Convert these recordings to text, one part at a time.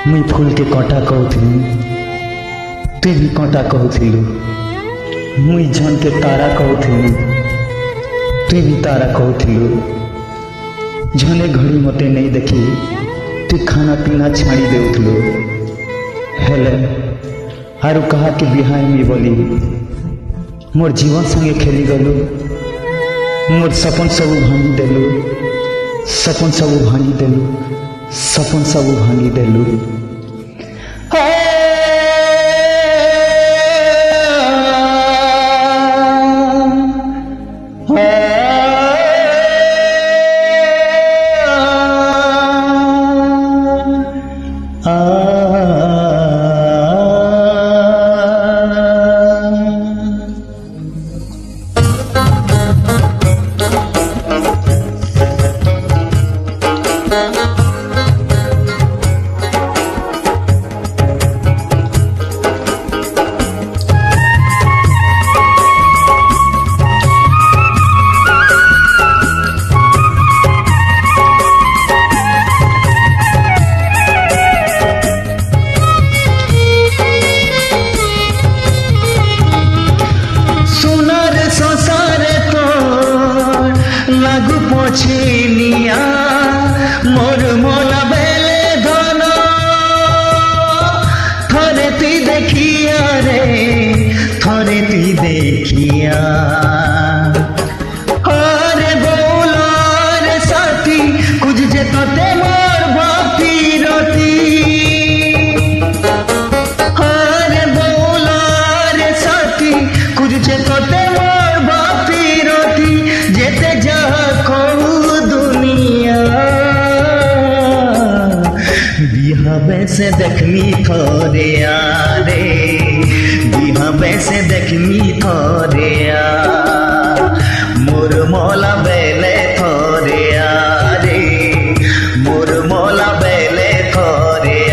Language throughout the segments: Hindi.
मुई फूल के कटा कहूली तु भी कटा कहूलु मुई झन के तारा कहूली तु भी तारा कहूलु झने घड़ी मते नहीं देखी तु खाना पीना छाड़ी देउथलु हेले आरु कहा कि बिहाई मी बोली मोर जीवन संगे खेली गलु मोर सपन सब भांगी देलु सपन सब भांगी देलु सपन सब भांगी देलु लागू पछिनिया मोर मोला बेले धन थरे तुई देखिया रे थरे तुई देखिया अरे बोला रे साथी कुछ जे तोते मोर भक्ति रती अरे बोला रे साथी कुछ जे तोते मोर भक्ति रती जेते बिहावे से देखनी थोरे यारे बिहावे से देखनी थोरे मोर मोला बेले थोरे यारे मोर मोला बेले थोरे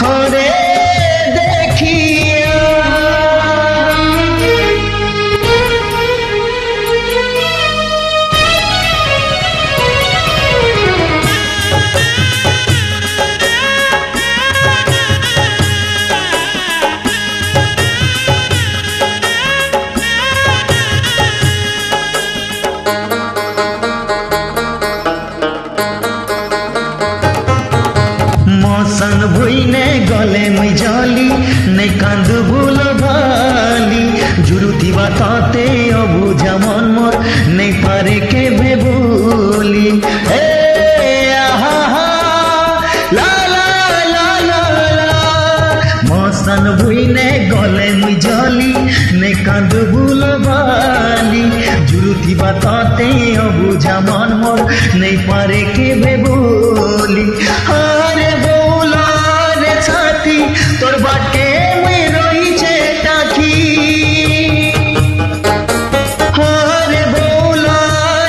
थोरे मौसन भुईने गले मुई जाली नहीं कांद भूल भाली जुरुती बताते अबुझा मन मोर नहीं पारे के बेबूली ला ला ला ला ला मौसन भुईने गले मुई जाली नहीं कांद भूल भाली जुरुती बताते अबुझा मन मोर नहीं पारे के बेबूली तोर बाटे में रही छे टाकी हरे बोला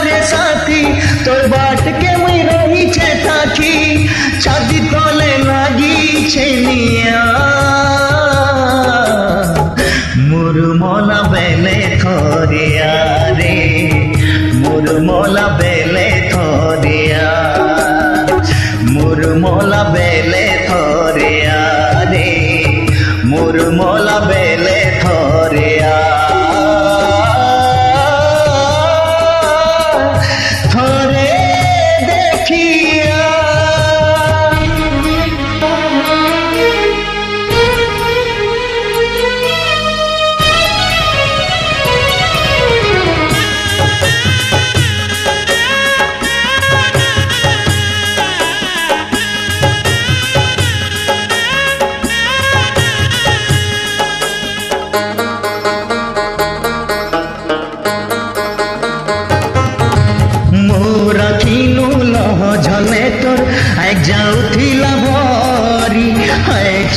रे साथी तोर बाट के में रही छे टाकी छाती तले लागी छे निया मोर मोला बेले थोरिया रे मोर मोला बेले थोरिया मोर मोला बेले थोरिया मोर मोला बेले थोरिया थोरे देखिया जाऊथिला भरी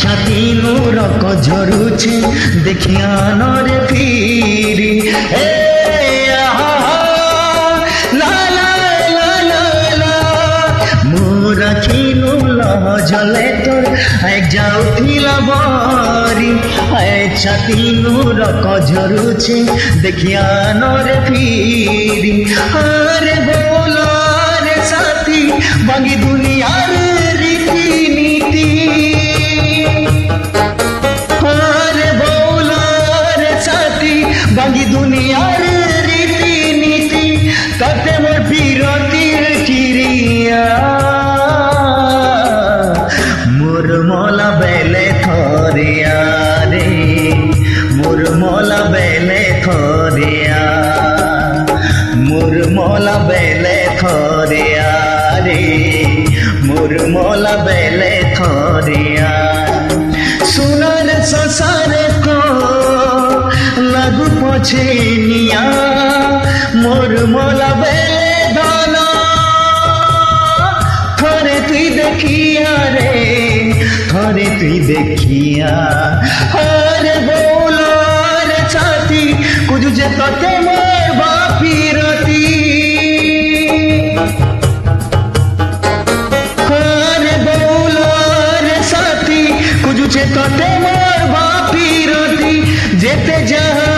छातीनु रक झरुछे देखिया नरे फिरी ला ला ला ला ला मोर खिनु लह जले तोर जाऊथिला भरी छाती रक झरुचे देखिया नरे फिरी अरे बोला रे साथी बांगी दुनियार रीति नीति अरे बोला रे साथी बांगी दुनियार रीति नीति कते मोर बिरतिर चिड़िया मोर मोला बेले थोरिया रे मोर मोला बेले थोरिया मोर मोला बेले थोरिया रे मोर मोला बेले थोरिया सुनर संसार को लागू पछे निया मोर मोला बेले दाना थोरे तुई देखिया रे थोरे तुई देखिया अरे बोलो रे छाती कुछ जे तते मोर बापी रती अरे बोलो रे छाती कुछ जे तते मोर बापी रती जेते जहाँ